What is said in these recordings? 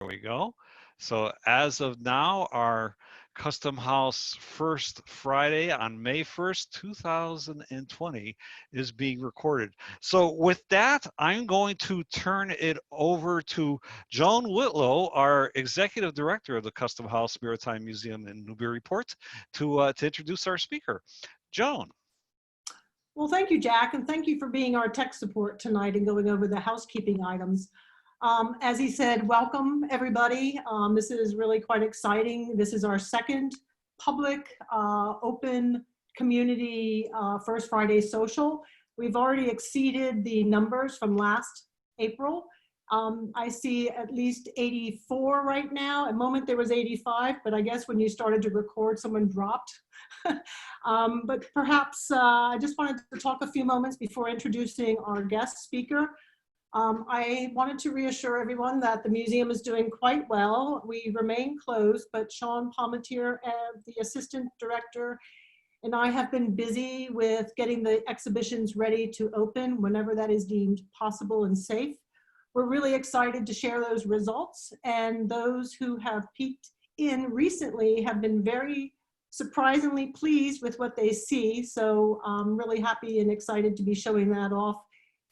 we go. So as of now, our Custom House first Friday on May 1st, 2020 is being recorded. So with that, I'm going to turn it over to Joan Whitlow, our Executive Director of the Custom House Maritime Museum in Newburyport, to introduce our speaker. Joan. Well, thank you, Jack, and thank you for being our tech support tonight and going over the housekeeping items. As he said, welcome everybody. This is really quite exciting. This is our second public open community First Friday social. We've already exceeded the numbers from last April. I see at least 84 right now. At the moment there was 85, but I guess when you started to record, someone dropped. But perhaps I just wanted to talk a few moments before introducing our guest speaker. I wanted to reassure everyone that the museum is doing quite well. We remain closed, but Sean Palmetier, the assistant director, and I have been busy with getting the exhibitions ready to open whenever that is deemed possible and safe. We're really excited to share those results, and those who have peeked in recently have been very surprisingly pleased with what they see. So I'm really happy and excited to be showing that off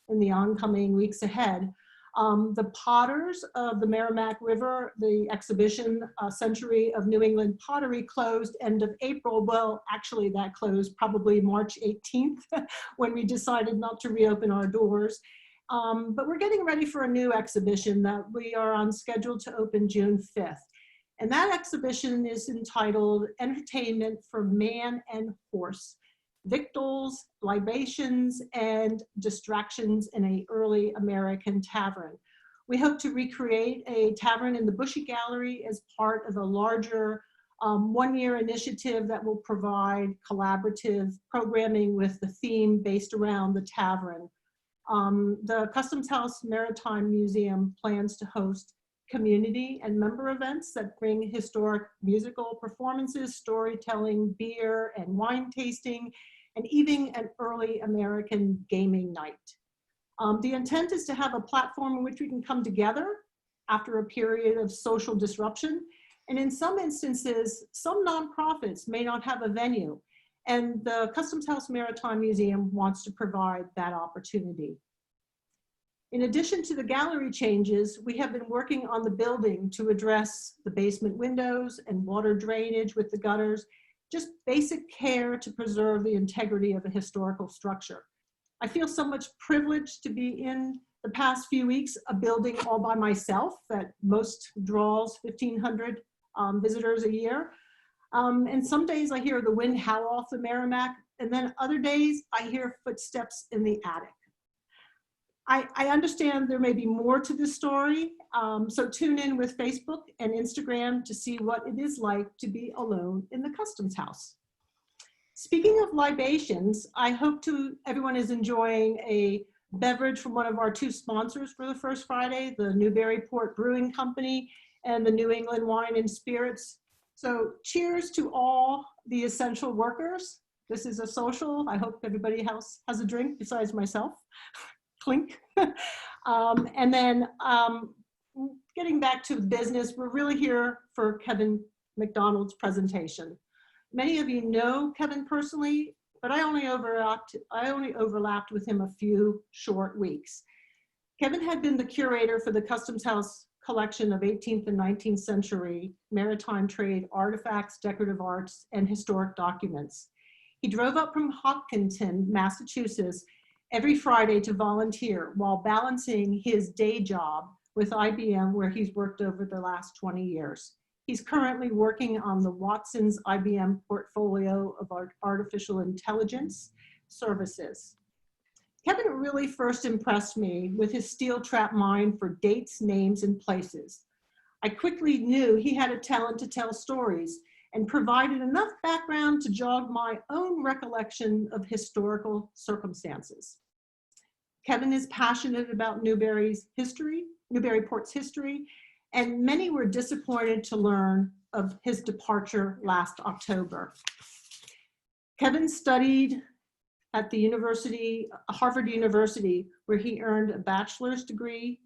in the oncoming weeks ahead. The Potters of the Merrimack River, the exhibition, Century of New England Pottery, closed end of April. Well, actually that closed probably March 18th when we decided not to reopen our doors. But we're getting ready for a new exhibition that we are on schedule to open June 5th. And that exhibition is entitled Entertainment for Man and Horse: Victuals, Libations, and Distractions in an Early American Tavern. We hope to recreate a tavern in the Bushy Gallery as part of a larger one-year initiative that will provide collaborative programming with the theme based around the tavern. The Customs House Maritime Museum plans to host community and member events that bring historic musical performances, storytelling, beer and wine tasting, and even an early American gaming night. The intent is to have a platform in which we can come together after a period of social disruption. And in some instances, some nonprofits may not have a venue, and the Customs House Maritime Museum wants to provide that opportunity. In addition to the gallery changes, we have been working on the building to address the basement windows and water drainage with the gutters, just basic care to preserve the integrity of a historical structure. I feel so much privileged to be in the past few weeks a building all by myself that most draws 1,500 visitors a year. And some days I hear the wind howl off the Merrimack, and then other days I hear footsteps in the attic. I understand there may be more to this story, so tune in with Facebook and Instagram to see what it is like to be alone in the Customs House. Speaking of libations, I hope everyone is enjoying a beverage from one of our two sponsors for the First Friday, the Newburyport Brewing Company and the New England Wine and Spirits. So cheers to all the essential workers. This is a social. I hope everybody else has a drink besides myself. Clink. And then getting back to business, we're really here for Kevin MacDonald's presentation. Many of you know Kevin personally, but I only overlapped with him a few short weeks. Kevin had been the curator for the Customs House collection of 18th and 19th century maritime trade artifacts, decorative arts, and historic documents. He drove up from Hopkinton, Massachusetts, every Friday to volunteer while balancing his day job with IBM, where he's worked over the last 20 years. He's currently working on the Watson's IBM portfolio of artificial intelligence services. Kevin really first impressed me with his steel trap mind for dates, names, and places. I quickly knew he had a talent to tell stories and provided enough background to jog my own recollection of historical circumstances. Kevin is passionate about Newburyport's history, and many were disappointed to learn of his departure last October. Kevin studied at the Harvard University, where he earned a master's degree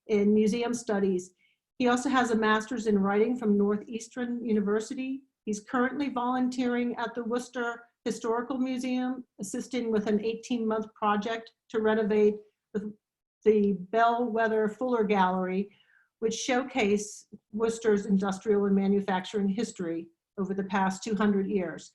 in museum studies. He also has a master's in writing from Northeastern University. He's currently volunteering at the Worcester Historical Museum, assisting with an 18-month project to renovate the Bellwether Fuller Gallery, which showcase Worcester's industrial and manufacturing history over the past 200 years.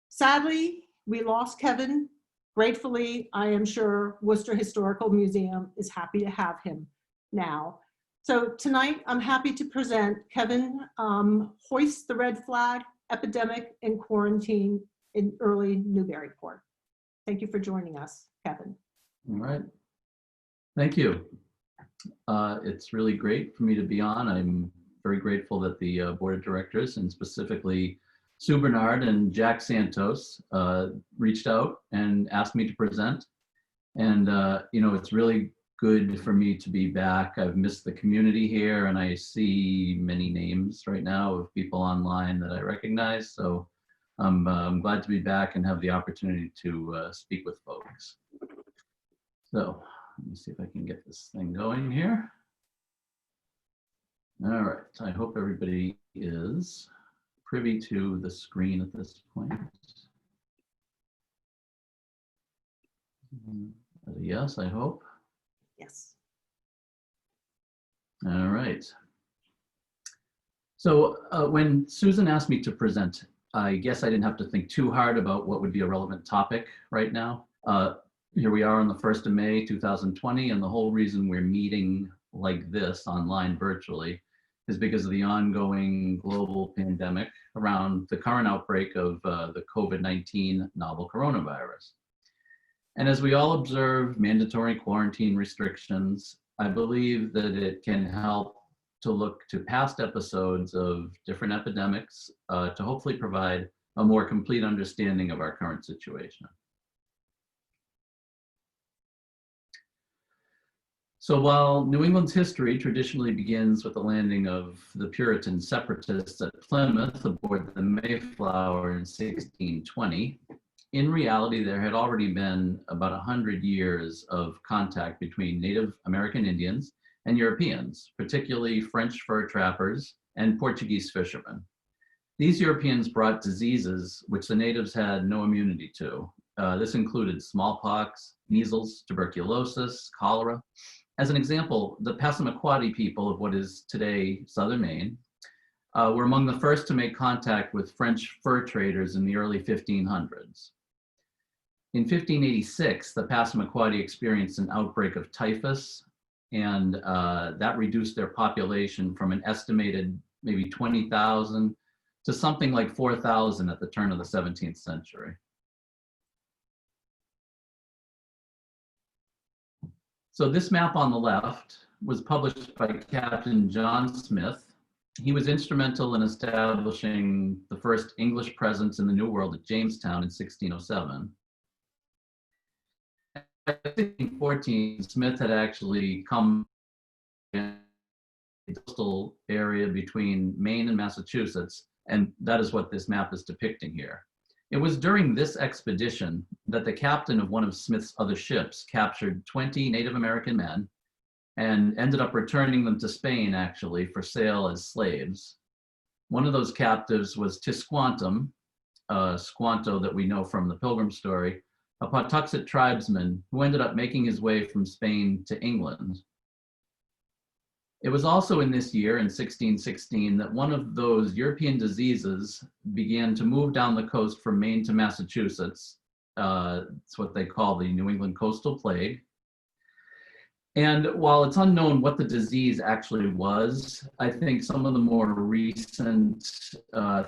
Sadly, we lost Kevin. Gratefully, I am sure Worcester Historical Museum is happy to have him now. So tonight, I'm happy to present Kevin, Hoist the Red Flag, Epidemic and Quarantine in Early Newburyport. Thank you for joining us, Kevin. All right. Thank you. It's really great for me to be on. I'm very grateful that the board of directors, and specifically Sue Bernard and Jack Santos, reached out and asked me to present. And it's really good for me to be back. I've missed the community here, and I see many names right now of people online that I recognize. So I'm glad to be back and have the opportunity to speak with folks. So let me see if I can get this thing going here. All right, I hope everybody is privy to the screen at this point. Yes, I hope. Yes. All right. So when Susan asked me to present, I guess I didn't have to think too hard about what would be a relevant topic right now. Here we are on the 1st of May, 2020, and the whole reason we're meeting like this online virtually is because of the ongoing global pandemic around the current outbreak of the COVID-19 novel coronavirus. And as we all observe mandatory quarantine restrictions, I believe that it can help to look to past episodes of different epidemics to hopefully provide a more complete understanding of our current situation. So while New England's history traditionally begins with the landing of the Puritan separatists at Plymouth aboard the Mayflower in 1620, in reality, there had already been about 100 years of contact between Native American Indians and Europeans, particularly French fur trappers and Portuguese fishermen. These Europeans brought diseases which the natives had no immunity to. This included smallpox, measles, tuberculosis, cholera. As an example, the Passamaquoddy people of what is today southern Maine were among the first to make contact with French fur traders in the early 1500s. In 1586, the Passamaquoddy experienced an outbreak of typhus, and that reduced their population from an estimated maybe 20,000 to something like 4,000 at the turn of the 17th century. So this map on the left was published by Captain John Smith. He was instrumental in establishing the first English presence in the New World at Jamestown in 1607. In 1614, Smith had actually come in the coastal area between Maine and Massachusetts, and that is what this map is depicting here. It was during this expedition that the captain of one of Smith's other ships captured 20 Native American men and ended up returning them to Spain, actually, for sale as slaves. One of those captives was Tisquantum, Squanto that we know from the Pilgrim story, a Patuxet tribesman who ended up making his way from Spain to England. It was also in this year, in 1616, that one of those European diseases began to move down the coast from Maine to Massachusetts. It's what they call the New England Coastal Plague. And while it's unknown what the disease actually was, I think some of the more recent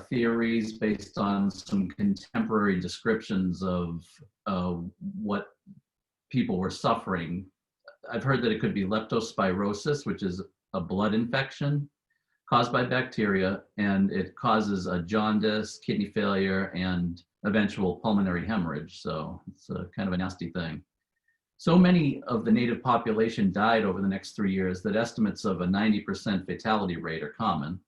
theories based on some contemporary descriptions of what people were suffering, I've heard that it could be leptospirosis, which is a blood infection caused by bacteria, and it causes a jaundice, kidney failure, and eventual pulmonary hemorrhage. So it's a kind of a nasty thing. So many of the native population died over the next 3 years that estimates of a 90% fatality rate are common.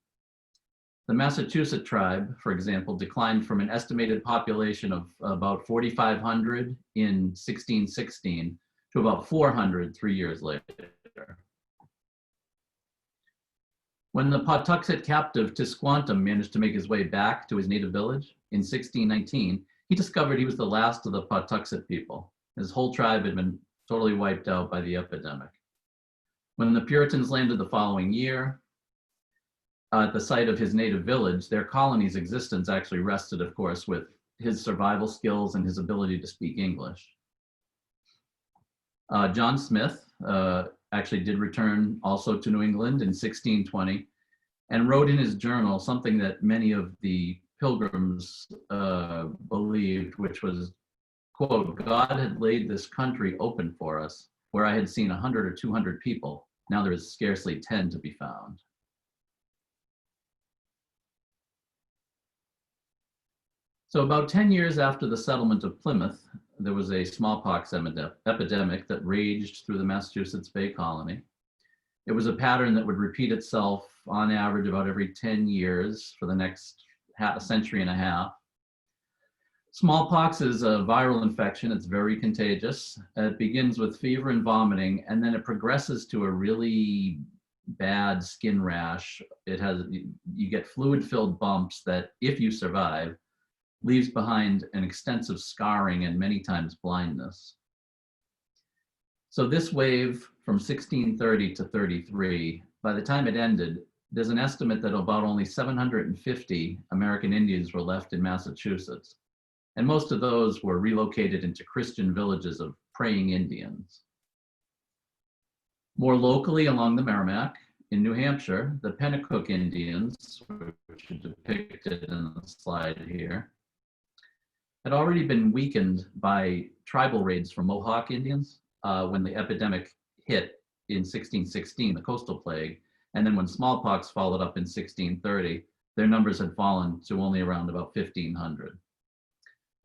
The Massachusetts tribe, for example, declined from an estimated population of about 4,500 in 1616 to about 400 3 years later. When the Pawtuxet captive Tisquantum managed to make his way back to his native village in 1619, he discovered he was the last of the Pawtuxet people. His whole tribe had been totally wiped out by the epidemic. When the Puritans landed the following year, at the site of his native village, their colony's existence actually rested, of course, with his survival skills and his ability to speak English. John Smith actually did return also to New England in 1620 and wrote in his journal something that many of the pilgrims believed, which was, quote, "God had laid this country open for us, where I had seen 100 or 200 people. Now there is scarcely 10 to be found." So about 10 years after the settlement of Plymouth, there was a smallpox epidemic that raged through the Massachusetts Bay Colony. It was a pattern that would repeat itself on average about every 10 years for the next century and a half. Smallpox is a viral infection. It's very contagious. It begins with fever and vomiting, and then it progresses to a really bad skin rash. You get fluid-filled bumps that, if you survive, leaves behind an extensive scarring and many times blindness. So this wave from 1630 to 33, by the time it ended, there's an estimate that about only 750 American Indians were left in Massachusetts. And most of those were relocated into Christian villages of praying Indians. More locally along the Merrimack, in New Hampshire, the Pennacook Indians, which are depicted in the slide here, had already been weakened by tribal raids from Mohawk Indians when the epidemic hit in 1616, the coastal plague. And then when smallpox followed up in 1630, their numbers had fallen to only around about 1,500.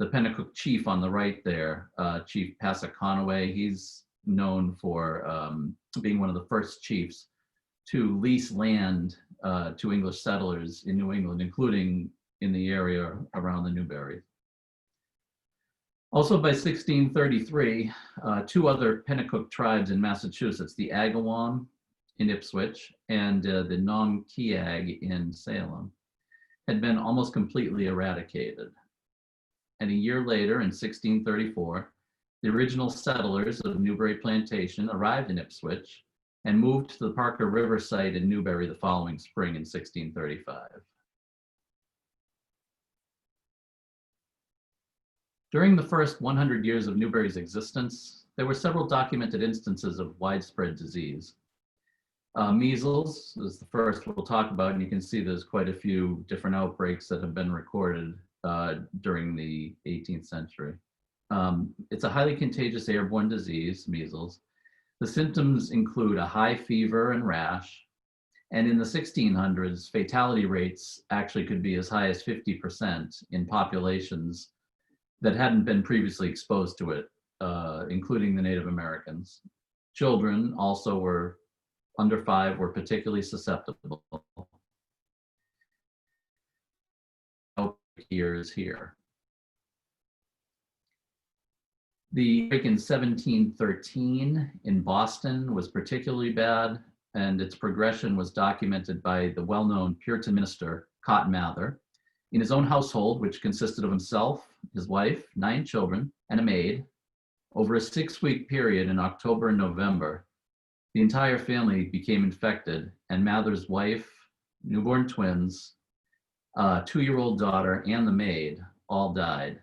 The Pennacook chief on the right there, Chief Passaconaway, he's known for being one of the first chiefs to lease land to English settlers in New England, including in the area around the Newberry. Also by 1633, two other Pennacook tribes in Massachusetts, the Agawam in Ipswich and the Nomkeag in Salem, had been almost completely eradicated. And a year later, in 1634, the original settlers of Newbury Plantation arrived in Ipswich and moved to the Parker River site in Newbury the following spring in 1635. During the first 100 years of Newbury's existence, there were several documented instances of widespread disease. Measles is the first we'll talk about, and you can see there's quite a few different outbreaks that have been recorded during the 18th century. It's a highly contagious airborne disease, measles. The symptoms include a high fever and rash, and in the 1600s, fatality rates actually could be as high as 50% in populations that hadn't been previously exposed to it, including the Native Americans. Children also were under 5 were particularly susceptible. Years here. The outbreak in 1713 in Boston was particularly bad, and its progression was documented by the well-known Puritan minister, Cotton Mather, in his own household, which consisted of himself, his wife, 9 children, and a maid. Over a 6-week period in October and November, the entire family became infected, and Mather's wife, newborn twins, 2-year-old daughter, and the maid all died,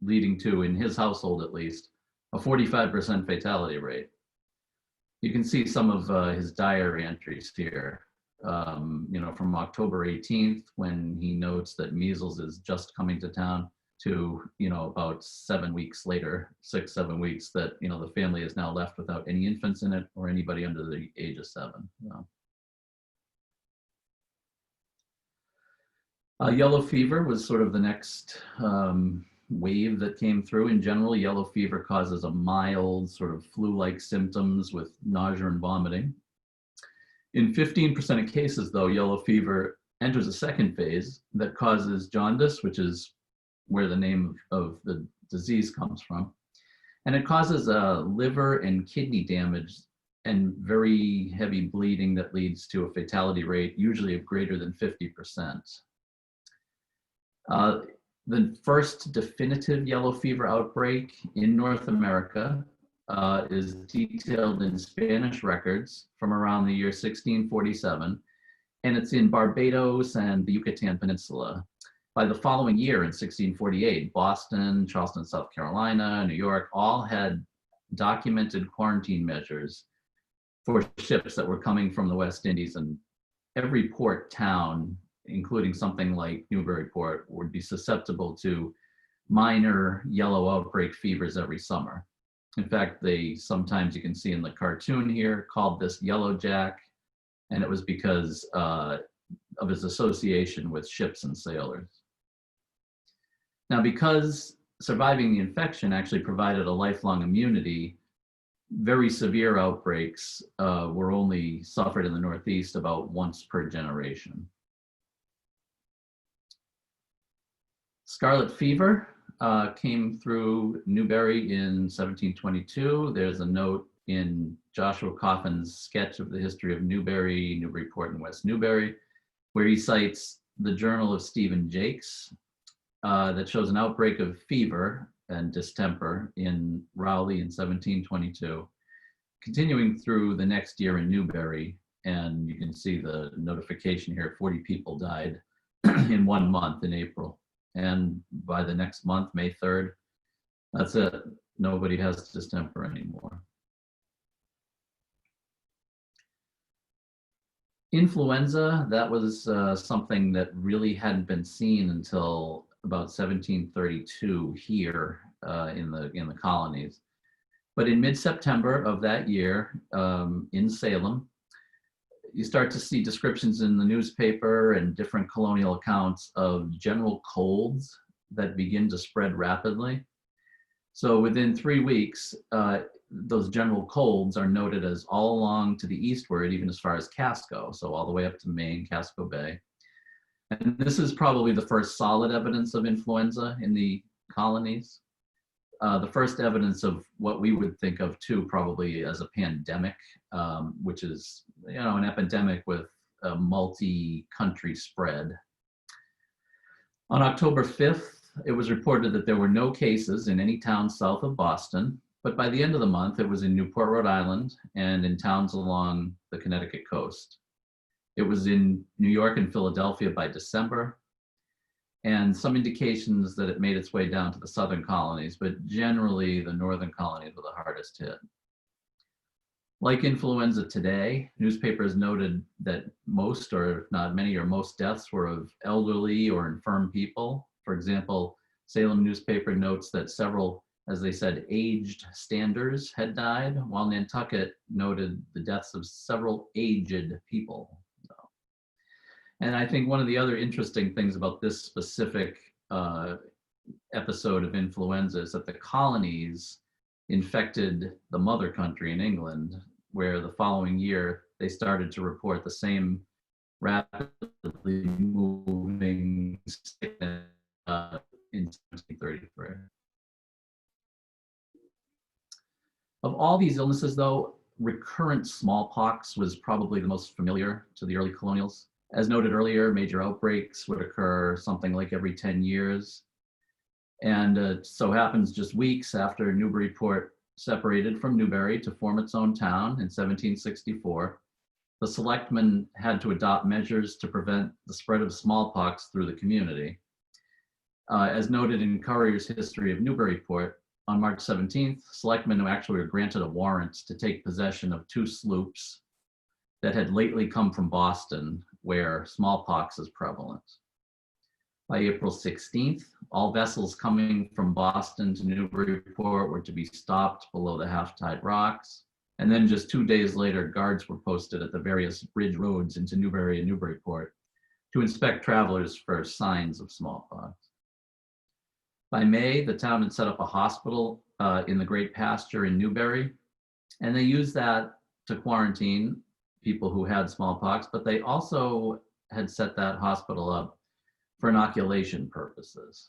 leading to, in his household at least, a 45% fatality rate. You can see some of his diary entries here. From October 18th, when he notes that measles is just coming to town, to about 7 weeks later, 6-7 weeks, that the family is now left without any infants in it or anybody under the age of 7. Yellow fever was sort of the next wave that came through. In general, yellow fever causes a mild sort of flu-like symptoms with nausea and vomiting. In 15% of cases, though, yellow fever enters a second phase that causes jaundice, which is where the name of the disease comes from. And it causes liver and kidney damage and very heavy bleeding that leads to a fatality rate, usually of greater than 50%. The first definitive yellow fever outbreak in North America is detailed in Spanish records from around the year 1647, and it's in Barbados and the Yucatan Peninsula. By the following year, in 1648, Boston, Charleston, South Carolina, New York, all had documented quarantine measures for ships that were coming from the West Indies, and every port town, including something like Newburyport, would be susceptible to minor yellow outbreak fevers every summer. In fact, they sometimes, you can see in the cartoon here, called this Yellow Jack, and it was because of his association with ships and sailors. Now, because surviving the infection actually provided a lifelong immunity, very severe outbreaks were only suffered in the Northeast about once per generation. Scarlet fever came through Newbury in 1722. There's a note in Joshua Coffin's sketch of the history of Newbury, Newburyport, and West Newbury, where he cites the Journal of Stephen Jakes that shows an outbreak of fever and distemper in Rowley in 1722, continuing through the next year in Newbury. And you can see the notification here, 40 people died in 1 month in April. And by the next month, May 3rd, that's it. Nobody has distemper anymore. Influenza, that was something that really hadn't been seen until about 1732 here in the colonies. But in mid-September of that year, in Salem, you start to see descriptions in the newspaper and different colonial accounts of general colds that begin to spread rapidly. So within 3 weeks, those general colds are noted as all along to the eastward, even as far as Casco, so all the way up to Maine, Casco Bay. And this is probably the first solid evidence of influenza in the colonies. The first evidence of what we would think of too probably as a pandemic, which is, you know, an epidemic with a multi-country spread. On October 5th, it was reported that there were no cases in any town south of Boston, but by the end of the month, it was in Newport, Rhode Island, and in towns along the Connecticut coast. It was in New York and Philadelphia by December, and some indications that it made its way down to the southern colonies, but generally the northern colonies were the hardest hit. Like influenza today, newspapers noted that most, or if not many or most deaths were of elderly or infirm people. For example, Salem newspaper notes that several, as they said, aged standers had died, while Nantucket noted the deaths of several aged people. And I think one of the other interesting things about this specific episode of influenza is that the colonies infected the mother country in England, where the following year they started to report the same rapidly moving sickness in 1733. Of all these illnesses, though, recurrent smallpox was probably the most familiar to the early colonials. As noted earlier, major outbreaks would occur something like every 10 years. And so happens just weeks after Newburyport separated from Newbury to form its own town in 1764, the selectmen had to adopt measures to prevent the spread of smallpox through the community. As noted in Currier's History of Newburyport, on March 17th, selectmen who actually were granted a warrant to take possession of 2 sloops that had lately come from Boston, where smallpox is prevalent. By April 16th, all vessels coming from Boston to Newburyport were to be stopped below the half-tide rocks. And then just 2 days later, guards were posted at the various bridge roads into Newbury and Newburyport to inspect travelers for signs of smallpox. By May, the town had set up a hospital in the Great Pasture in Newbury, and they used that to quarantine people who had smallpox, but they also had set that hospital up for inoculation purposes.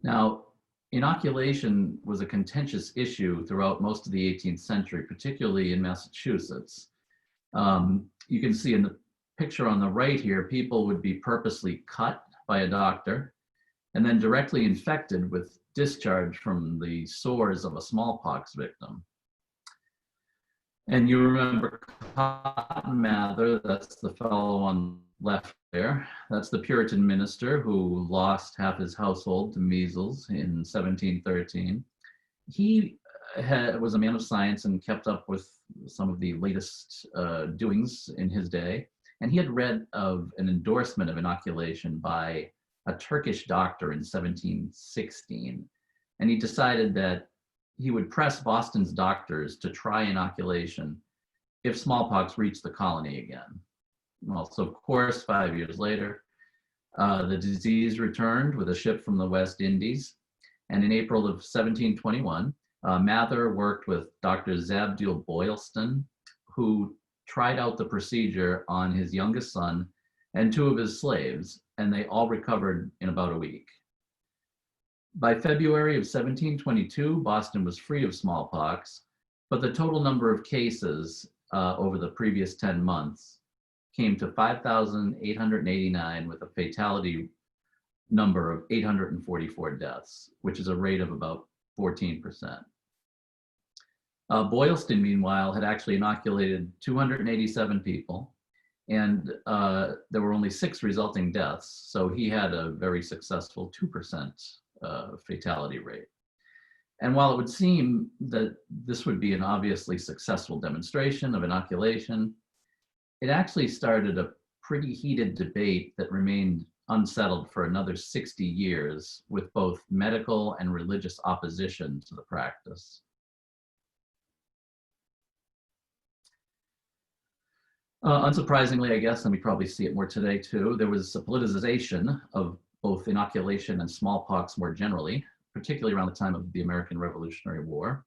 Now, inoculation was a contentious issue throughout most of the 18th century, particularly in Massachusetts. You can see in the picture on the right here, people would be purposely cut by a doctor and then directly infected with discharge from the sores of a smallpox victim. And you remember Cotton Mather, that's the fellow on the left there. That's the Puritan minister who lost half his household to measles in 1713. He was a man of science and kept up with some of the latest doings in his day. And he had read of an endorsement of inoculation by a Turkish doctor in 1716. And he decided that he would press Boston's doctors to try inoculation if smallpox reached the colony again. Well, so of course, 5 years later, the disease returned with a ship from the West Indies. And in April of 1721, Mather worked with Dr. Zabdiel Boylston, who tried out the procedure on his youngest son and 2 of his slaves, and they all recovered in about a week. By February of 1722, Boston was free of smallpox, but the total number of cases over the previous 10 months came to 5,889 with a fatality number of 844 deaths, which is a rate of about 14%. Boylston, meanwhile, had actually inoculated 287 people, and there were only 6 resulting deaths, so he had a very successful 2% fatality rate. And while it would seem that this would be an obviously successful demonstration of inoculation, it actually started a pretty heated debate that remained unsettled for another 60 years with both medical and religious opposition to the practice. Unsurprisingly, I guess, and we probably see it more today too, there was a politicization of both inoculation and smallpox more generally, particularly around the time of the American Revolutionary War.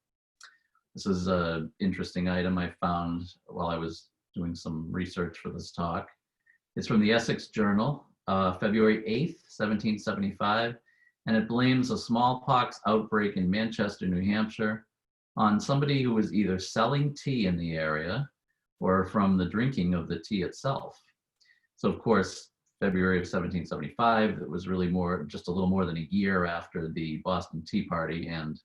This is an interesting item I found while I was doing some research for this talk. It's from the Essex Journal, February 8th, 1775, and it blames a smallpox outbreak in Manchester, New Hampshire on somebody who was either selling tea in the area or from the drinking of the tea itself. So of course, February of 1775, it was really just a little more than a year after the Boston Tea Party, and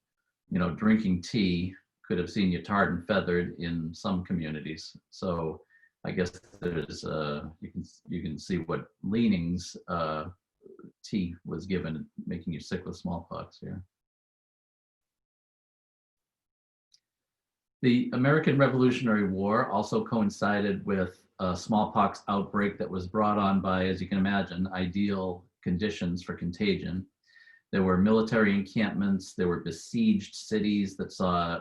drinking tea could have seen you tarred and feathered in some communities. So I guess there's you can see what leanings tea was given, making you sick with smallpox here. The American Revolutionary War also coincided with a smallpox outbreak that was brought on by, as you can imagine, ideal conditions for contagion. There were military encampments, there were besieged cities that saw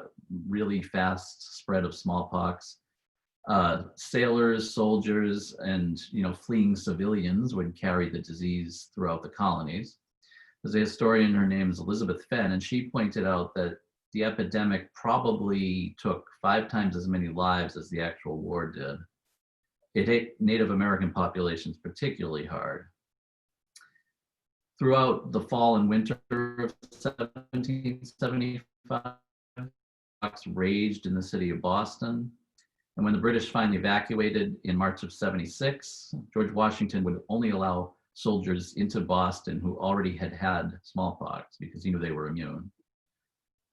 really fast spread of smallpox. Sailors, soldiers, and fleeing civilians would carry the disease throughout the colonies. There's a historian, her name is Elizabeth Fenn, and she pointed out that the epidemic probably took 5 times as many lives as the actual war did. It hit Native American populations particularly hard. Throughout the fall and winter of 1775, smallpox raged in the city of Boston. And when the British finally evacuated in March of 76, George Washington would only allow soldiers into Boston who already had smallpox because he knew they were immune.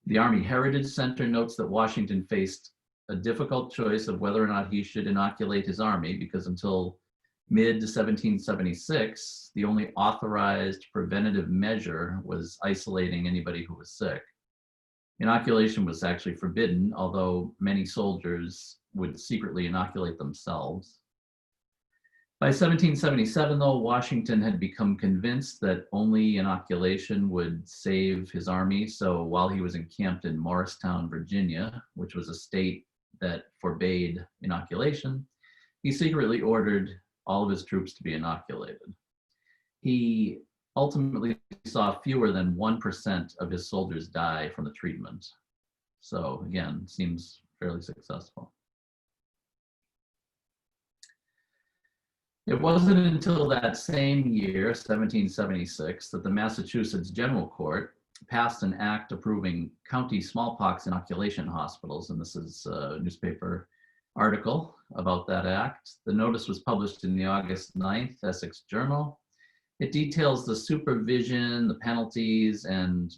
The Army Heritage Center notes that Washington faced a difficult choice of whether or not he should inoculate his army, because until mid-1776, the only authorized preventative measure was isolating anybody who was sick. Inoculation was actually forbidden, although many soldiers would secretly inoculate themselves. By 1777, though, Washington had become convinced that only inoculation would save his army. So while he was encamped in Morristown, Virginia, which was a state that forbade inoculation, he secretly ordered all of his troops to be inoculated. He ultimately saw fewer than 1% of his soldiers die from the treatment. So again, seems fairly successful. It wasn't until that same year, 1776, that the Massachusetts General Court passed an act approving county smallpox inoculation hospitals, and this is a newspaper article about that act. The notice was published in the August 9th Essex Journal. It details the supervision, the penalties, and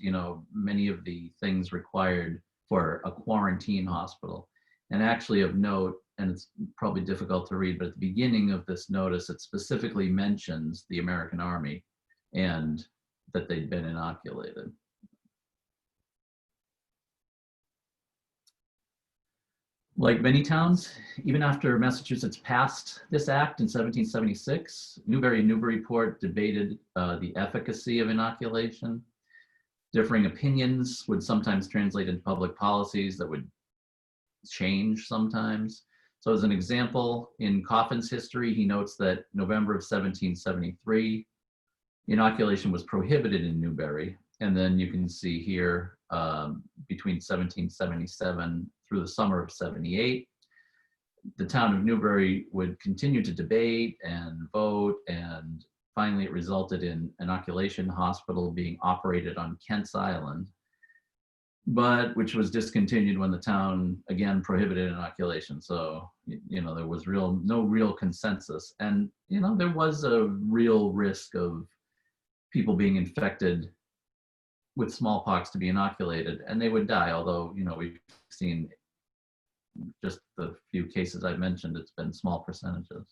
many of the things required for a quarantine hospital. And actually of note, and it's probably difficult to read, but at the beginning of this notice, it specifically mentions the American Army and that they'd been inoculated. Like many towns, even after Massachusetts passed this act in 1776, Newbury and Newburyport debated the efficacy of inoculation. Differing opinions would sometimes translate into public policies that would change sometimes. So as an example, in Coffin's history, he notes that November of 1773, inoculation was prohibited in Newbury. And then you can see here between 1777 through the summer of 78, the town of Newbury would continue to debate and vote, and finally it resulted in inoculation hospital being operated on Kent's Island, but which was discontinued when the town again prohibited inoculation. So, there was no real consensus. And, there was a real risk of people being infected with smallpox to be inoculated, and they would die. Although, we've seen just the few cases I've mentioned, it's been small percentages.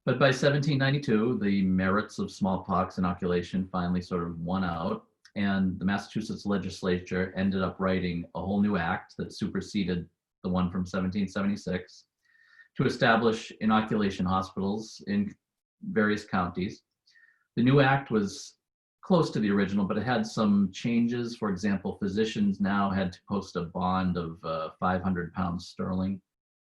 But by 1792, the merits of smallpox inoculation finally sort of won out, and the Massachusetts legislature ended up writing a whole new act that superseded the one from 1776 to establish inoculation hospitals in various counties. The new act was close to the original, but it had some changes. For example, physicians now had to post a bond of 500 pounds sterling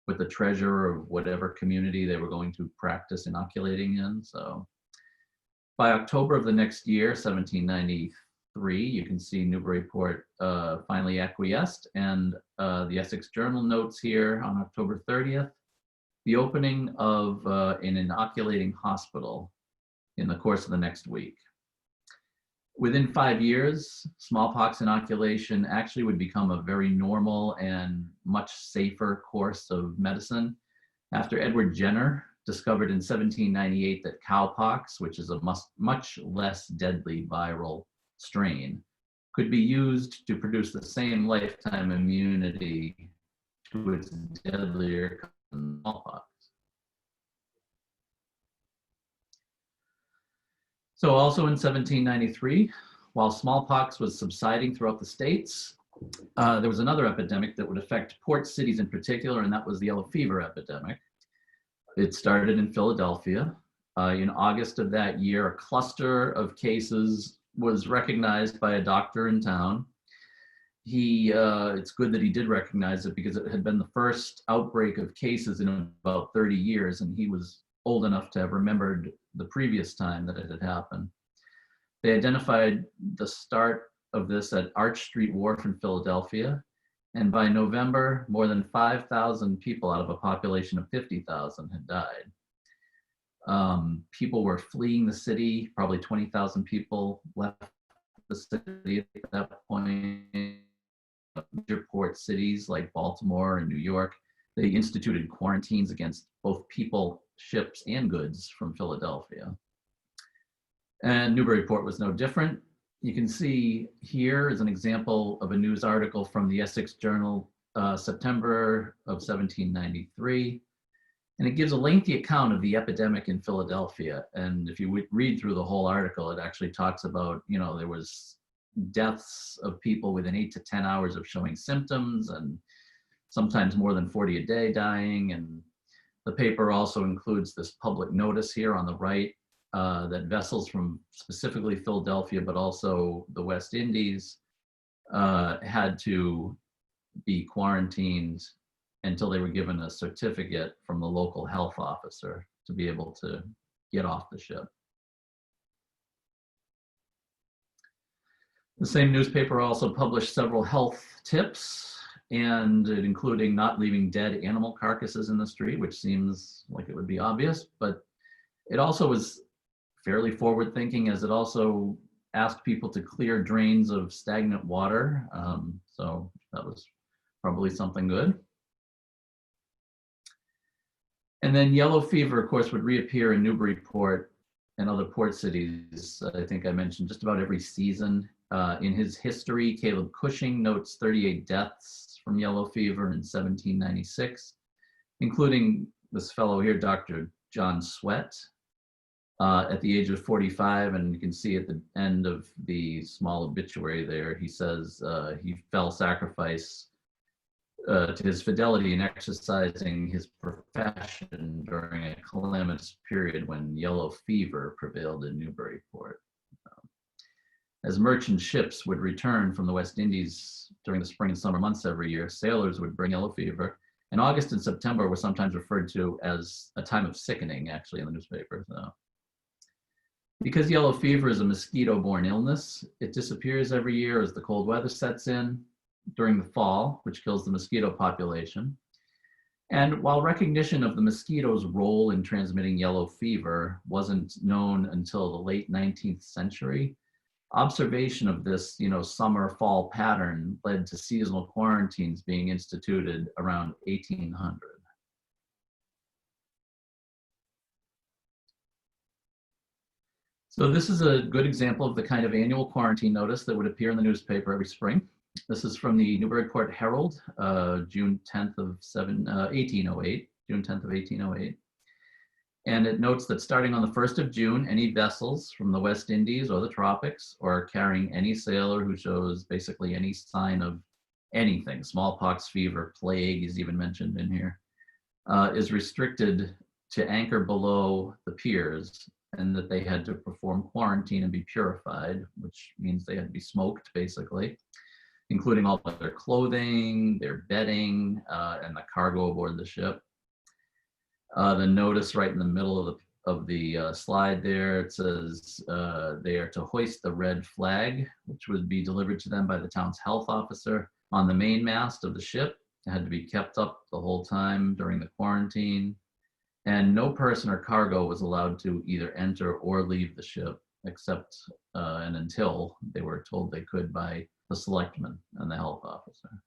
with the treasurer of whatever community they were going to practice inoculating in. So by October of the next year, 1793, you can see Newburyport finally acquiesced, and the Essex Journal notes here on October 30th, the opening of an inoculating hospital in the course of the next week. Within 5 years, smallpox inoculation actually would become a very normal and much safer course of medicine after Edward Jenner discovered in 1798 that cowpox, which is a much less deadly viral strain, could be used to produce the same lifetime immunity to its deadlier cousin, smallpox. So also in 1793, while smallpox was subsiding throughout the states, there was another epidemic that would affect port cities in particular, and that was the yellow fever epidemic. It started in Philadelphia. In August of that year, a cluster of cases was recognized by a doctor in town. It's good that he did recognize it because it had been the first outbreak of cases in about 30 years, and he was old enough to have remembered the previous time that it had happened. They identified the start of this at Arch Street Wharf in Philadelphia, and by November, more than 5,000 people out of a population of 50,000 had died. People were fleeing the city, probably 20,000 people left the city at that point. Major port cities like Baltimore and New York, they instituted quarantines against both people, ships, and goods from Philadelphia. And Newburyport was no different. You can see here is an example of a news article from the Essex Journal, September of 1793. And it gives a lengthy account of the epidemic in Philadelphia. And if you read through the whole article, it actually talks about, there was deaths of people within 8 to 10 hours of showing symptoms, and sometimes more than 40 a day dying. And the paper also includes this public notice here on the right that vessels from specifically Philadelphia, but also the West Indies, had to be quarantined until they were given a certificate from the local health officer to be able to get off the ship. The same newspaper also published several health tips, and including not leaving dead animal carcasses in the street, which seems like it would be obvious, but it also was fairly forward thinking, as it also asked people to clear drains of stagnant water. So that was probably something good. And then yellow fever, of course, would reappear in Newburyport and other port cities. I think I mentioned just about every season. In his history, Caleb Cushing notes 38 deaths from yellow fever in 1796, including this fellow here, Dr. John Swett, at the age of 45. And you can see at the end of the small obituary there, he says he fell sacrifice to his fidelity in exercising his profession during a calamitous period when yellow fever prevailed in Newburyport. As merchant ships would return from the West Indies during the spring and summer months every year, sailors would bring yellow fever. And August and September were sometimes referred to as a time of sickening, actually, in the newspaper. So, because yellow fever is a mosquito-borne illness, it disappears every year as the cold weather sets in during the fall, which kills the mosquito population. And while recognition of the mosquito's role in transmitting yellow fever wasn't known until the late 19th century, observation of this, summer-fall pattern led to seasonal quarantines being instituted around 1800. So this is a good example of the kind of annual quarantine notice that would appear in the newspaper every spring. This is from the Newburyport Herald, June 10th of 1808, June 10th of 1808. And it notes that starting on the 1st of June, any vessels from the West Indies or the tropics, or carrying any sailor who shows basically any sign of anything, smallpox, fever, plague is even mentioned in here, is restricted to anchor below the piers, and that they had to perform quarantine and be purified, which means they had to be smoked, basically, including all of their clothing, their bedding, and the cargo aboard the ship. The notice right in the middle of the slide there, it says they are to hoist the red flag, which would be delivered to them by the town's health officer on the mainmast of the ship. It had to be kept up the whole time during the quarantine. And no person or cargo was allowed to either enter or leave the ship, except and until they were told they could by the selectman and the health officer.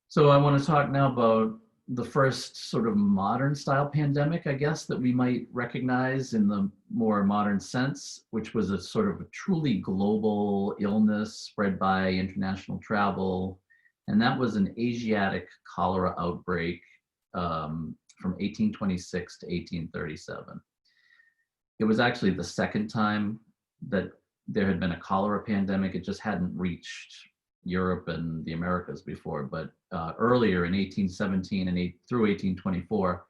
So I want to talk now about the first sort of modern style pandemic, I guess, that we might recognize in the more modern sense, which was a sort of a truly global illness spread by international travel. And that was an Asiatic cholera outbreak from 1826 to 1837. It was actually the second time that there had been a cholera pandemic. It just hadn't reached Europe and the Americas before, but earlier in 1817 and through 1824,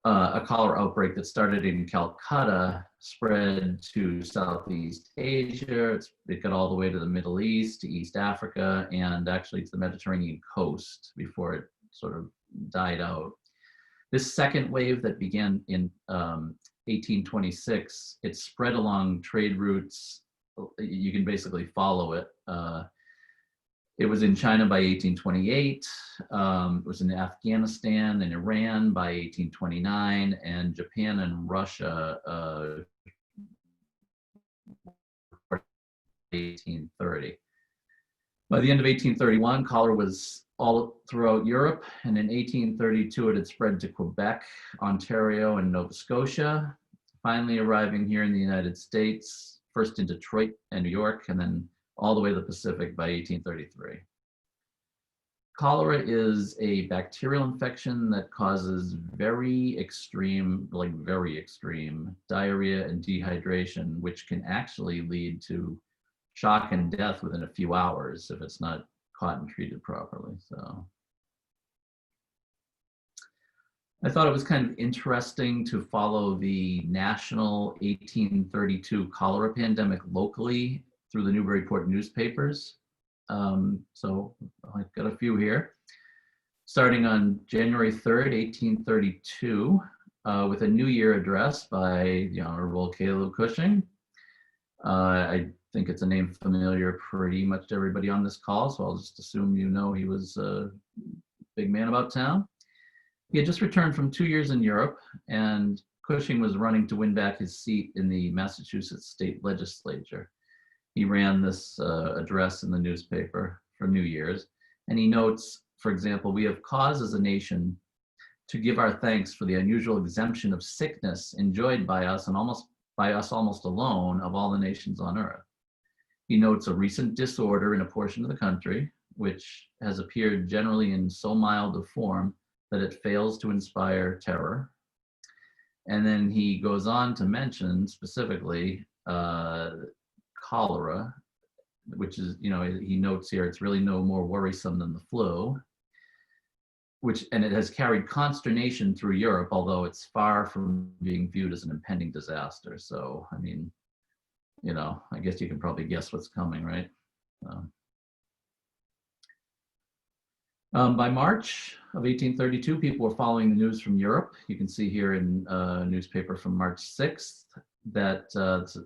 a cholera outbreak that started in Calcutta spread to Southeast Asia. It got all the way to the Middle East, to East Africa, and actually to the Mediterranean coast before it sort of died out. This second wave that began in 1826, it spread along trade routes. You can basically follow it. It was in China by 1828, it was in Afghanistan and Iran by 1829, and Japan and Russia 1830. By the end of 1831, cholera was all throughout Europe, and in 1832 it had spread to Quebec, Ontario, and Nova Scotia, finally arriving here in the United States, first in Detroit and New York, and then all the way to the Pacific by 1833. Cholera is a bacterial infection that causes very extreme diarrhea and dehydration, which can actually lead to shock and death within a few hours if it's not caught and treated properly. So I thought it was kind of interesting to follow the national 1832 cholera pandemic locally through the Newburyport newspapers. So I've got a few here. Starting on January 3rd, 1832, with a New Year address by the Honorable Caleb Cushing. I think it's a name familiar pretty much to everybody on this call, so I'll just assume you know he was a big man about town. He had just returned from 2 years in Europe, and Cushing was running to win back his seat in the Massachusetts state legislature. He ran this address in the newspaper for New Year's, and he notes, for example, we have cause as a nation to give our thanks for the unusual exemption of sickness enjoyed by us and almost alone of all the nations on earth. He notes a recent disorder in a portion of the country, which has appeared generally in so mild a form that it fails to inspire terror. And then he goes on to mention specifically cholera, which is, he notes here, it's really no more worrisome than the flu, and it has carried consternation through Europe, although it's far from being viewed as an impending disaster. So, I mean, I guess you can probably guess what's coming, right? By March of 1832, people were following the news from Europe. You can see here in a newspaper from March 6th that,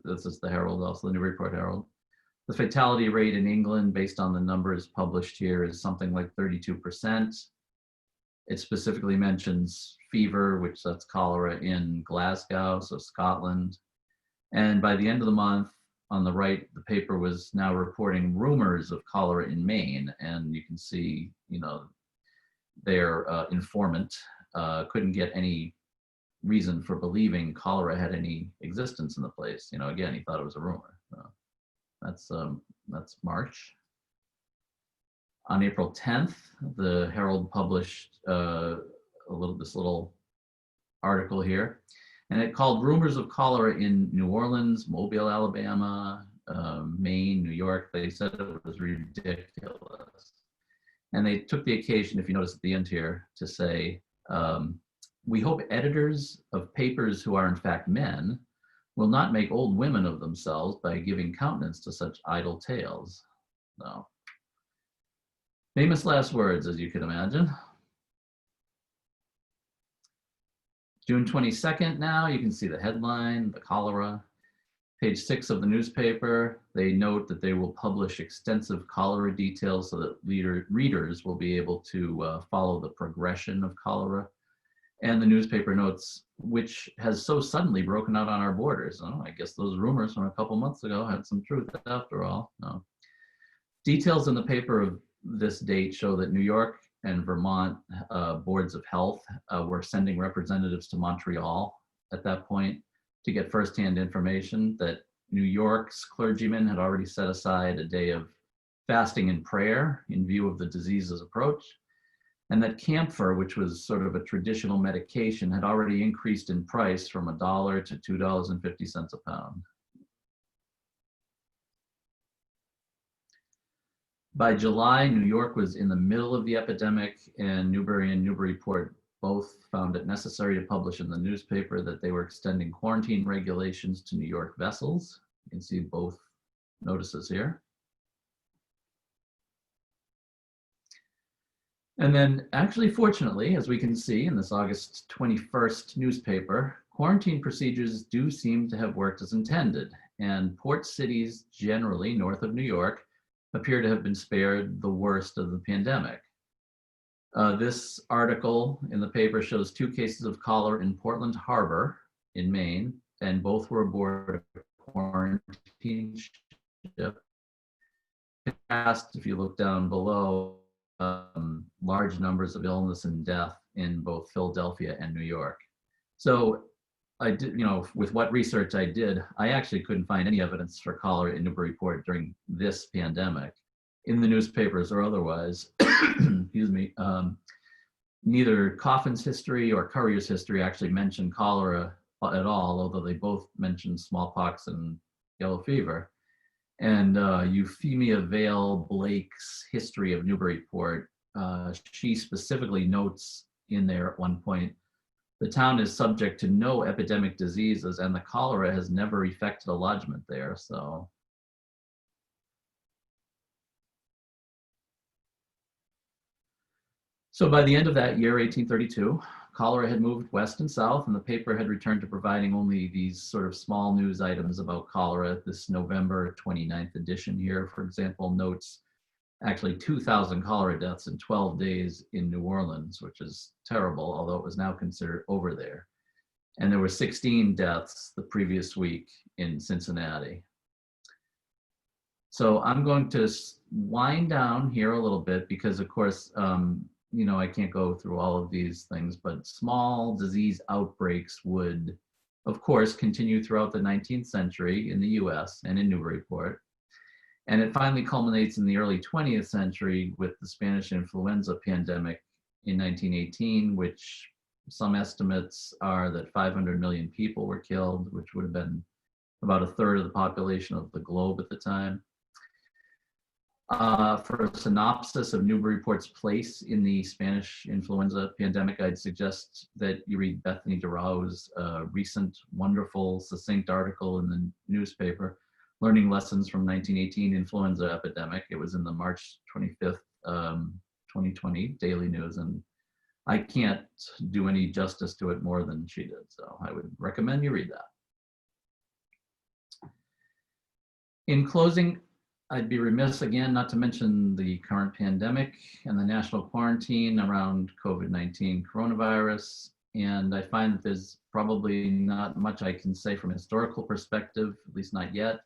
this is the Herald, also the Newburyport Herald. The fatality rate in England, based on the numbers published here, is something like 32%. It specifically mentions fever, which that's cholera, in Glasgow, so Scotland. And by the end of the month, on the right, the paper was now reporting rumors of cholera in Maine. And you can see, their informant couldn't get any reason for believing cholera had any existence in the place. Again, he thought it was a rumor. So that's March. On April 10th, the Herald published this little article here, and it called "Rumors of Cholera in New Orleans, Mobile, Alabama, Maine, New York." They said it was ridiculous. And they took the occasion, if you notice at the end here, to say, "We hope editors of papers who are in fact men will not make old women of themselves by giving countenance to such idle tales." No. Famous last words, as you can imagine. June 22nd now, you can see the headline, the cholera. Page 6 of the newspaper, they note that they will publish extensive cholera details so that readers will be able to follow the progression of cholera. And the newspaper notes, which has so suddenly broken out on our borders. Oh, I guess those rumors from a couple months ago had some truth after all. No. Details in the paper of this date show that New York and Vermont boards of health were sending representatives to Montreal at that point to get firsthand information, that New York's clergymen had already set aside a day of fasting and prayer in view of the disease's approach, and that camphor, which was sort of a traditional medication, had already increased in price from $1 to $2.50 a pound. By July, New York was in the middle of the epidemic, and Newbury and Newburyport both found it necessary to publish in the newspaper that they were extending quarantine regulations to New York vessels. You can see both notices here. And then actually, fortunately, as we can see in this August 21st newspaper, quarantine procedures do seem to have worked as intended, and port cities generally north of New York appear to have been spared the worst of the pandemic. This article in the paper shows 2 cases of cholera in Portland Harbor in Maine, and both were aboard a quarantine ship. If you look down below, large numbers of illness and death in both Philadelphia and New York. So I did, with what research I did, I actually couldn't find any evidence for cholera in Newburyport during this pandemic, in the newspapers or otherwise. Excuse me. Neither Coffin's history or Currier's history actually mentioned cholera at all, although they both mentioned smallpox and yellow fever. And Euphemia Vale Blake's history of Newburyport, she specifically notes in there at one point, the town is subject to no epidemic diseases and the cholera has never effected a lodgment there, so. So by the end of that year, 1832, cholera had moved west and south, and the paper had returned to providing only these sort of small news items about cholera. This November 29th edition here, for example, notes actually 2,000 cholera deaths in 12 days in New Orleans, which is terrible, although it was now considered over there. And there were 16 deaths the previous week in Cincinnati. So I'm going to wind down here a little bit because, of course, I can't go through all of these things, but small disease outbreaks would, of course, continue throughout the 19th century in the US and in Newburyport. And it finally culminates in the early 20th century with the Spanish influenza pandemic in 1918, which some estimates are that 500 million people were killed, which would have been about a third of the population of the globe at the time. For a synopsis of Newburyport's place in the Spanish influenza pandemic, I'd suggest that you read Bethany DeRau's recent, wonderful, succinct article in the newspaper, Learning Lessons from 1918 Influenza Epidemic. It was in the March 25th, 2020 Daily News, and I can't do any justice to it more than she did, so I would recommend you read that. In closing, I'd be remiss again not to mention the current pandemic and the national quarantine around COVID-19 coronavirus. And I find that there's probably not much I can say from a historical perspective, at least not yet,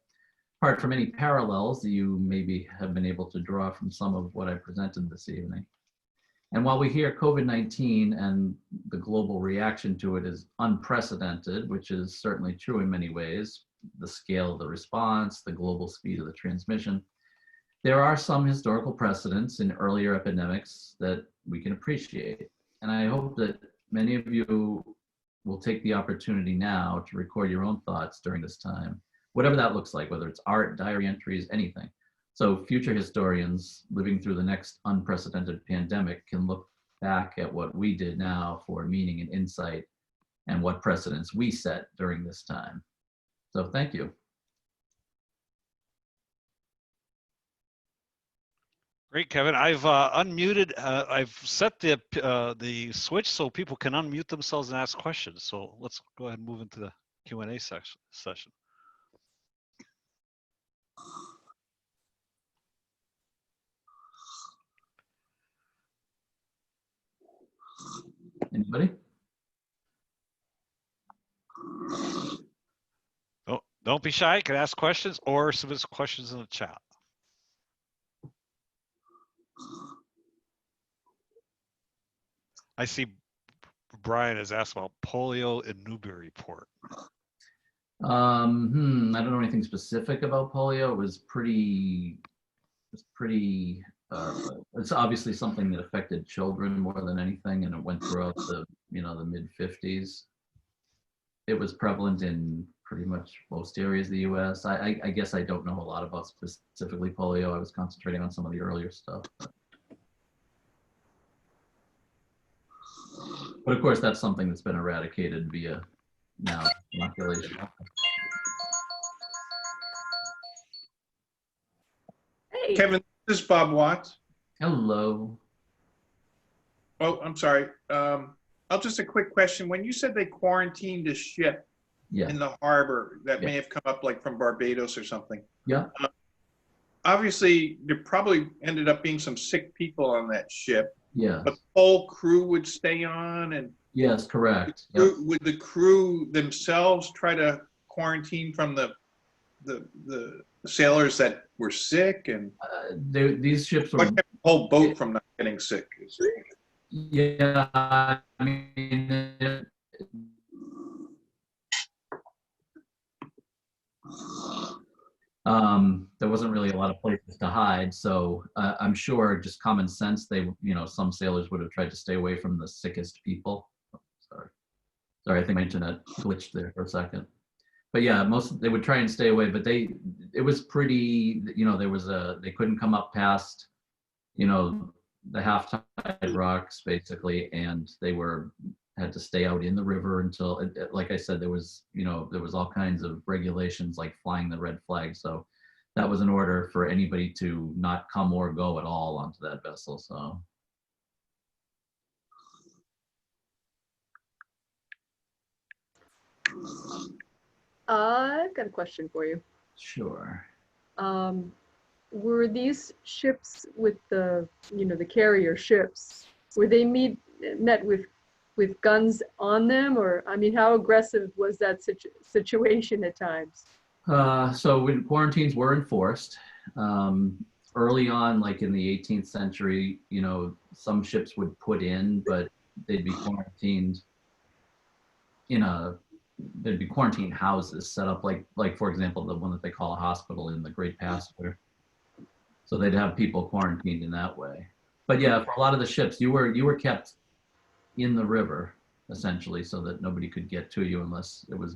apart from any parallels that you maybe have been able to draw from some of what I presented this evening. And while we hear COVID-19 and the global reaction to it is unprecedented, which is certainly true in many ways, the scale of the response, the global speed of the transmission, there are some historical precedents in earlier epidemics that we can appreciate. And I hope that many of you will take the opportunity now to record your own thoughts during this time, whatever that looks like, whether it's art, diary entries, anything. So future historians living through the next unprecedented pandemic can look back at what we did now for meaning and insight and what precedents we set during this time. So thank you. Great, Kevin. I've unmuted. I've set the switch so people can unmute themselves and ask questions. So let's go ahead and move into the Q&A session. Anybody? Don't be shy. You can ask questions or submit questions in the chat. I see Brian has asked about polio in Newburyport. I don't know anything specific about polio. It was pretty, it's obviously something that affected children more than anything, and it went throughout the, the mid-50s. It was prevalent in pretty much most areas of the US. I guess I don't know a lot about specifically polio. I was concentrating on some of the earlier stuff. But of course, that's something that's been eradicated via now inoculation. Hey. Kevin, this is Bob Watts. Hello. Oh, I'm sorry. Just a quick question. When you said they quarantined a ship in the harbor that may have come up like from Barbados or something. Yeah. Obviously, there probably ended up being some sick people on that ship. Yeah. But the whole crew would stay on, and yes, correct. Would the crew themselves try to quarantine from the sailors that were sick, and these ships were what kept the whole boat from not getting sick? Yeah, I mean, there wasn't really a lot of places to hide, so I'm sure just common sense, some sailors would have tried to stay away from the sickest people. Sorry, I think my internet glitched there for a second. But yeah, they would try and stay away, but it was pretty, they couldn't come up past, the half-tide rocks basically, and they had to stay out in the river until, like I said, there was all kinds of regulations like flying the red flag. So that was an order for anybody to not come or go at all onto that vessel. So. I've got a question for you. Sure. Were these ships with the carrier ships, were they met with with guns on them, or, I mean, how aggressive was that situation at times? So when quarantines were enforced, early on, like in the 18th century, you know, some ships would put in, but they'd be quarantined there'd be quarantine houses set up like for example, the one that they call a hospital in the Great Passenger. So they'd have people quarantined in that way. But yeah, for a lot of the ships, you were kept in the river essentially, so that nobody could get to you unless it was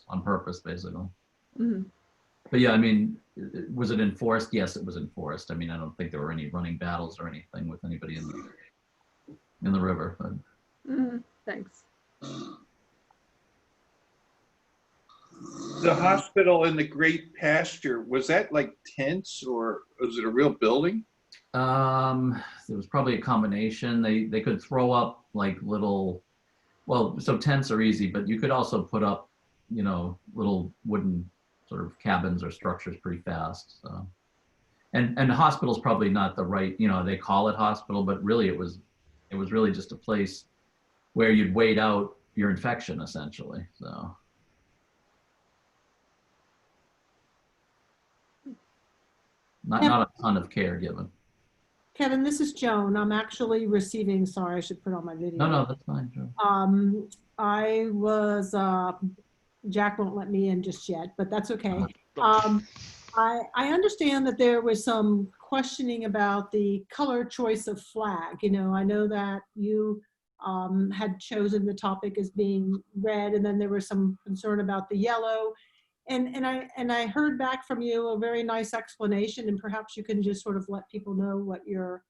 on purpose, basically. Mm-hmm. But yeah, I mean, was it enforced? Yes, it was enforced. I mean, I don't think there were any running battles or anything with anybody in the river. But Mm-hmm. Thanks. The hospital in the Great Pasture, was that like tents or was it a real building? There was probably a combination. They could throw up like little, well, so tents are easy, but you could also put up, you know, little wooden sort of cabins or structures pretty fast. So, and the hospital's probably not the right, you know, they call it hospital, but really it was really just a place where you'd wait out your infection essentially. So. Not a ton of care given. Kevin, this is Joan. I'm actually receiving, sorry, I should put on my video. No, that's fine, Joe. I was, Jack won't let me in just yet, but that's okay. I understand that there was some questioning about the color choice of flag. You know, I know that you had chosen the topic as being red, and then there was some concern about the yellow. And I heard back from you a very nice explanation, and perhaps you can just sort of let people know what your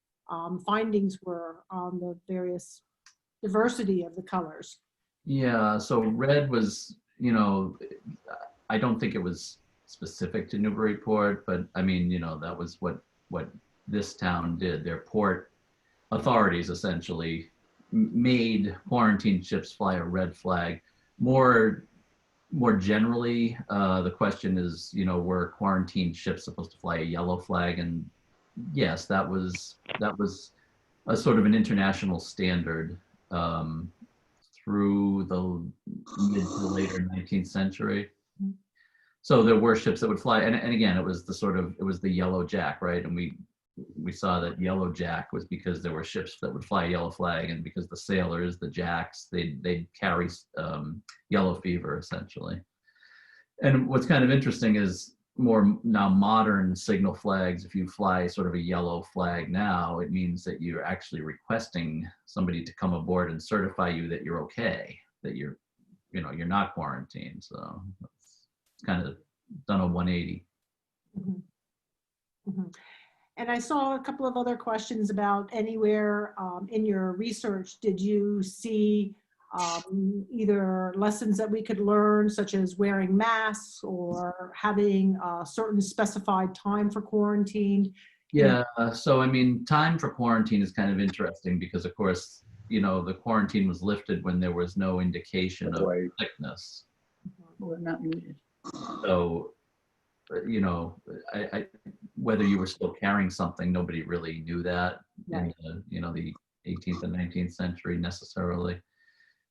findings were on the various diversity of the colors. Yeah, so red was, you know, I don't think it was specific to Newburyport, but I mean, you know, that was what this town did. Their port authorities essentially made quarantine ships fly a red flag. More generally, the question is, you know, were quarantine ships supposed to fly a yellow flag? And yes, that was a sort of an international standard through the mid to later 19th century. So there were ships that would fly, and again, it was the Yellow Jack, right? And we saw that Yellow Jack was because there were ships that would fly a yellow flag, and because the sailors, the jacks, they'd carry yellow fever essentially. And what's kind of interesting is more now modern signal flags, if you fly sort of a yellow flag now, it means that you're actually requesting somebody to come aboard and certify you that you're okay, that you're not quarantined. So it's kind of done a 180. Mm-hmm. Mm-hmm. And I saw a couple of other questions about anywhere in your research, did you see either lessons that we could learn, such as wearing masks or having a certain specified time for quarantine? Yeah, so I mean, time for quarantine is kind of interesting because, of course, you know, the quarantine was lifted when there was no indication of sickness. We're not muted. So, you know, I whether you were still carrying something, nobody really knew that in the, you know, the 18th and 19th century necessarily.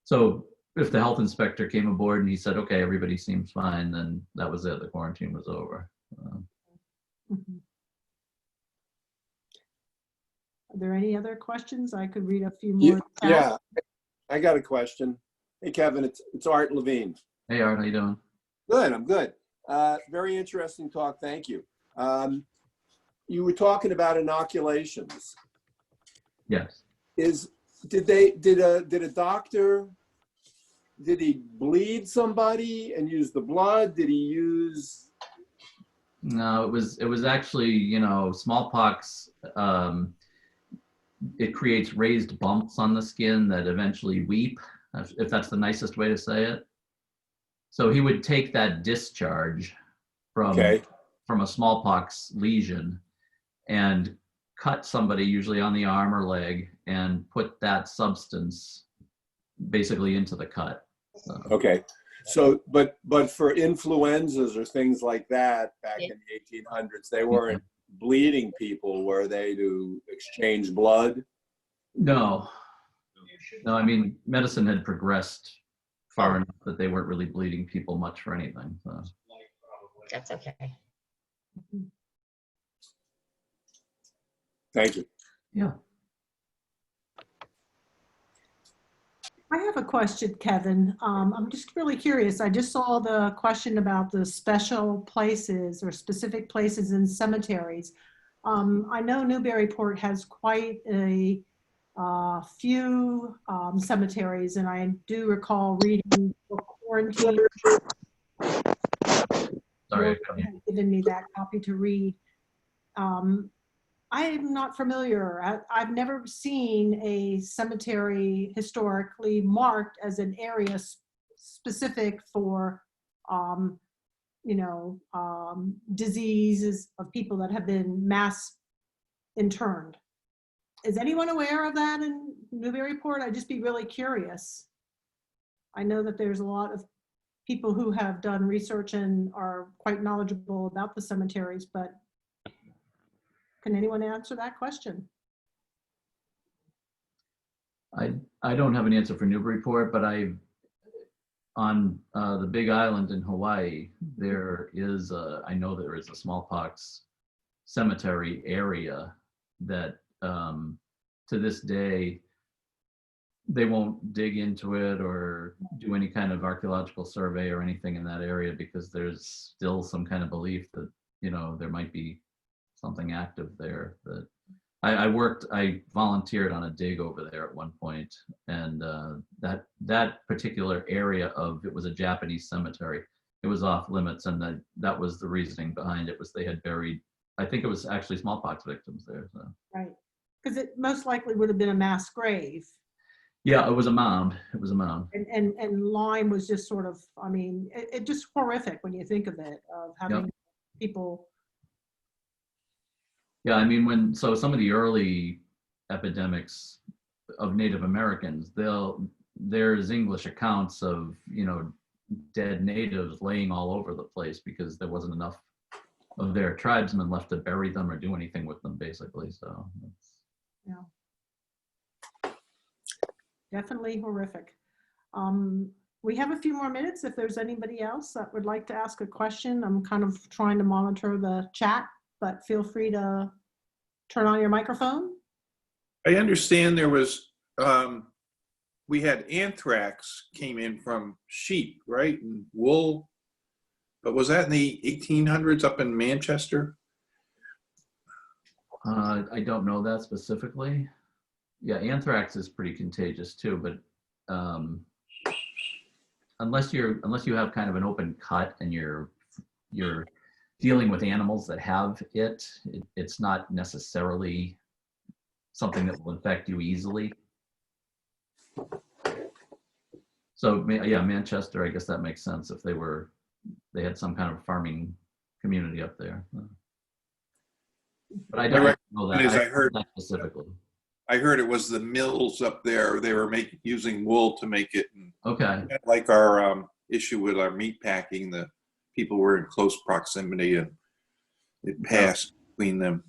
So if the health inspector came aboard and he said, okay, everybody seems fine, then that was it. The quarantine was over. Mm-hmm. Are there any other questions? I could read a few more. Yeah, I got a question. Hey, Kevin, it's Art Levine. Hey, Art, how you doing? Good, I'm good. Very interesting talk. Thank you. You were talking about inoculations. Yes. Did a doctor, did he bleed somebody and use the blood? Did he use? No, it was actually, you know, smallpox. It creates raised bumps on the skin that eventually weep, if that's the nicest way to say it. So he would take that discharge from a smallpox lesion and cut somebody, usually on the arm or leg, and put that substance basically into the cut. So. Okay. So, but for influenzas or things like that back in the 1800s, they weren't bleeding people, were they, to exchange blood? No. No, I mean, medicine had progressed far enough that they weren't really bleeding people much for anything. So. That's okay. Thank you. Yeah. I have a question, Kevin. I'm just really curious. I just saw the question about the special places or specific places in cemeteries. I know Newburyport has quite a few cemeteries, and I do recall reading for quarantine. Sorry, Given me that copy to read. I am not familiar. I've never seen a cemetery historically marked as an area specific for, diseases of people that have been mass interned. Is anyone aware of that in Newburyport? I'd just be really curious. I know that there's a lot of people who have done research and are quite knowledgeable about the cemeteries, but can anyone answer that question? I don't have an answer for Newburyport, but on the Big Island in Hawaii, there is I know there is a smallpox cemetery area that to this day they won't dig into it or do any kind of archaeological survey or anything in that area because there's still some kind of belief that there might be something active there. That I volunteered on a dig over there at one point, and that particular area it was a Japanese cemetery. It was off limits, and that was the reasoning behind it. Was they had buried, I think it was actually smallpox victims there. So. Right, because it most likely would have been a mass grave. Yeah, it was a mound. It was a mound. And Lyme was just sort of, I mean, it just horrific when you think of it, of having people. Yeah, I mean, some of the early epidemics of Native Americans, there's English accounts of, dead natives laying all over the place because there wasn't enough of their tribesmen left to bury them or do anything with them, basically. So, yeah, definitely horrific. We have a few more minutes if there's anybody else that would like to ask a question. I'm kind of trying to monitor the chat, but feel free to turn on your microphone. I understand there was, we had anthrax came in from sheep, right? And wool. But was that in the 1800s up in Manchester? I don't know that specifically. Yeah, anthrax is pretty contagious too, but unless you have kind of an open cut and you're dealing with animals that have it's not necessarily something that will infect you easily. So yeah, Manchester, I guess that makes sense if they had some kind of farming community up there. But I don't know that. I heard that specifically. I heard it was the mills up there. They were using wool to make it. And okay. Like our issue with our meat packing, the people were in close proximity and it passed between them.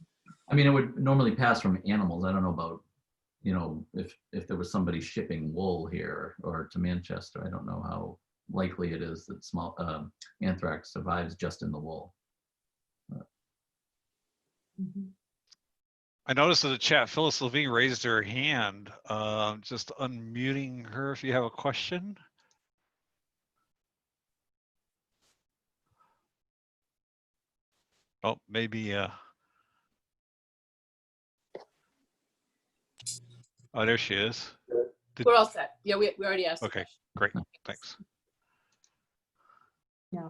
I mean, it would normally pass from animals. I don't know about, if there was somebody shipping wool here or to Manchester. I don't know how likely it is that anthrax survives just in the wool. I noticed in the chat, Phyllis Levine raised her hand. Just unmuting her if you have a question. Oh, maybe. Oh, there she is. We're all set. Yeah, we already asked. Okay, great. Thanks. Yeah.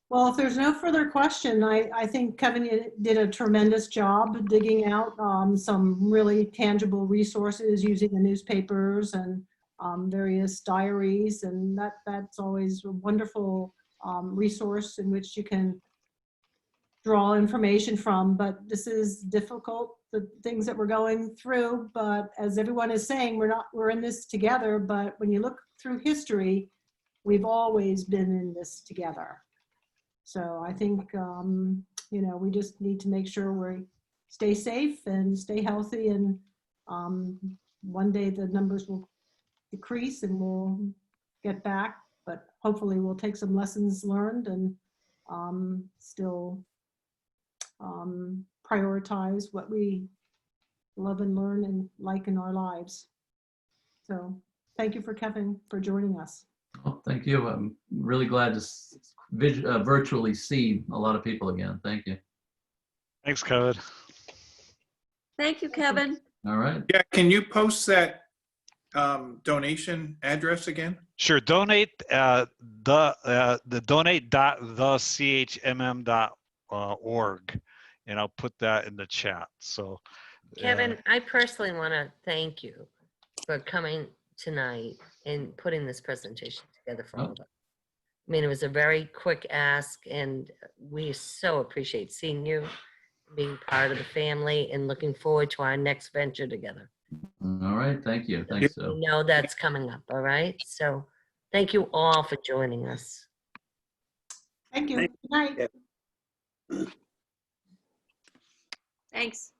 Well, if there's no further question, I think Kevin did a tremendous job digging out some really tangible resources using the newspapers and various diaries, and that's always a wonderful resource in which you can draw information from. But this is difficult, the things that we're going through, but as everyone is saying, we're in this together. But when you look through history, we've always been in this together. So I think, we just need to make sure we stay safe and stay healthy and one day the numbers will decrease and we'll get back, but hopefully we'll take some lessons learned and still prioritize what we love and learn and like in our lives. So thank you for Kevin for joining us. Well, thank you. I'm really glad to virtually see a lot of people again. Thank you. Thanks, Kevin. Thank you, Kevin. All right. Yeah, can you post that donation address again? Sure. Donate the donate.thechmm.org, and I'll put that in the chat. So, Kevin, I personally want to thank you for coming tonight and putting this presentation together for all of us. I mean, it was a very quick ask, and we so appreciate seeing you, being part of the family, and looking forward to our next venture together. All right. Thank you. Thanks, Sue. We know that's coming up, all right? So thank you all for joining us. Thank you. Good night. Thanks.